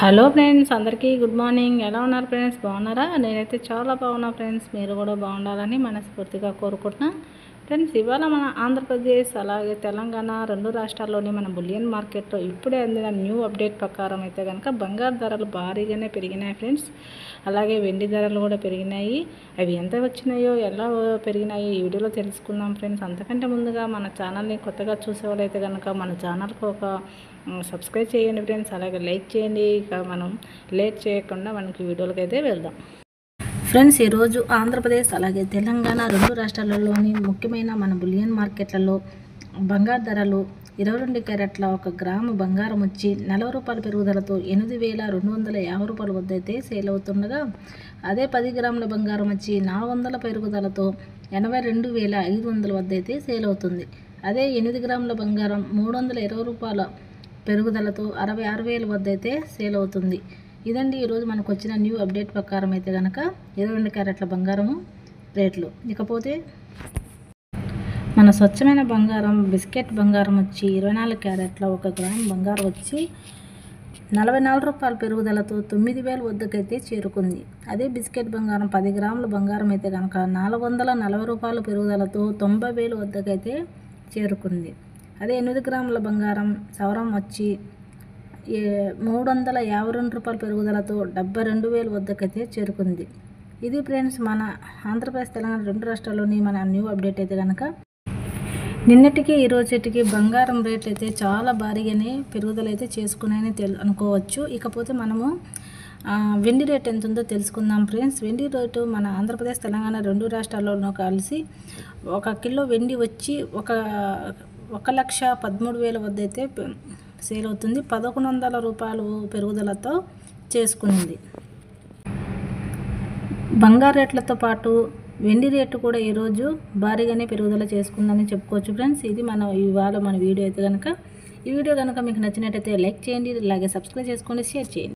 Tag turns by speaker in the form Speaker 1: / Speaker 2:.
Speaker 1: Hello friends, అందరికీ good morning. ఎలా ఉన్నారు ఫ్రెండ్స్? బాగున్నారా? నేనైతే చాలా బాగున్నా ఫ్రెండ్స్. మీరు కూడా బాగుండాలని మనస్ఫూర్తిగా కోరుకుంటున్నా. ఫ్రెండ్స్, ఇవాళ మన ఆంధ్రప్రదేశ్ అలాగే తెలంగాణ రెండు రాష్ట్రాల్లోని మన బులియన్ మార్కెట్లో ఇప్పుడే అందిన న్యూ అప్డేట్ ప్రకారం అయితే కనుక బంగారు ధరలు భారీగానే పెరిగినాయి ఫ్రెండ్స్. అలాగే వెండి ధరలు కూడా పెరిగినాయి. అవి ఎంత వచ్చినాయో, ఎలా పెరిగినాయో ఈ వీడియోలో తెలుసుకుందాం ఫ్రెండ్స్. అంతకంటే ముందుగా మన ఛానల్ని కొత్తగా చూసేవాళ్ళైతే కనుక మన ఛానల్కి ఒక సబ్స్క్రైబ్ చేయండి ఫ్రెండ్స్. అలాగే లైక్ చేయండి. ఇక మనం లేట్ చేయకుండా మనకి వీడియోలకి అయితే వెళ్దాం ఫ్రెండ్స్. ఈరోజు ఆంధ్రప్రదేశ్ అలాగే తెలంగాణ రెండు రాష్ట్రాలలోని ముఖ్యమైన మన బులియన్ మార్కెట్లలో బంగారు ధరలు 22 క్యారెట్ల 1 గ్రాము బంగారం వచ్చి 40 రూపాయల పెరుగుదలతో 8,250 రూపాయల వద్ద అయితే సేల్ అవుతుండగా, అదే 10 గ్రాముల బంగారం వచ్చి 400 పెరుగుదలతో 82,500 వద్ద అయితే సేల్ అవుతుంది. అదే 8 గ్రాముల బంగారం 320 రూపాయల పెరుగుదలతో 66,000 వద్ద అయితే సేల్ అవుతుంది. ఇదండి ఈరోజు మనకు వచ్చిన న్యూ అప్డేట్ ప్రకారం అయితే కనుక 22 క్యారెట్ల బంగారము రేట్లు. ఇకపోతే మన స్వచ్ఛమైన బంగారం బిస్కెట్ బంగారం వచ్చి 24 క్యారెట్ల 1 గ్రాము బంగారం వచ్చి 44 రూపాయల పెరుగుదలతో 9,000 వద్దకైతే చేరుకుంది. అదే బిస్కెట్ బంగారం 10 గ్రాముల బంగారం అయితే కనుక 440 రూపాయల పెరుగుదలతో 90,000 వద్దకైతే చేరుకుంది. అదే 8 గ్రాముల బంగారం సవరం వచ్చి 352 రూపాయల పెరుగుదలతో 72,000 వద్దకైతే చేరుకుంది. ఇది ఫ్రెండ్స్ మన ఆంధ్రప్రదేశ్ తెలంగాణ రెండు రాష్ట్రాల్లోని మన న్యూ అప్డేట్ అయితే కనుక. నిన్నటికి ఈ రోజుటికి బంగారం రేట్లు అయితే చాలా భారీగానే పెరుగుదల అయితే చేసుకున్నాయని అనుకోవచ్చు. ఇకపోతే మనము వెండి రేట్ ఎంత ఉందో తెలుసుకుందాం ఫ్రెండ్స్. వెండి రేటు మన ఆంధ్రప్రదేశ్ తెలంగాణ రెండు రాష్ట్రాల్లోనూ కలిసి 1 కిలో వెండి వచ్చి 1,13,000 వద్ద అయితే సేల్ అవుతుంది. 1,100 రూపాయలు పెరుగుదలతో చేసుకునింది. బంగారు రేట్లతో పాటు వెండి రేటు కూడా ఈరోజు భారీగానే పెరుగుదల చేసుకుందని చెప్పుకోవచ్చు ఫ్రెండ్స్. ఇది ఇవాళ మన వీడియో అయితే కనుక. ఈ వీడియో కనుక మీకు నచ్చినట్టయితే లైక్ చేయండి, అలాగే సబ్స్క్రైబ్ చేసుకోండి, షేర్ చేయండి.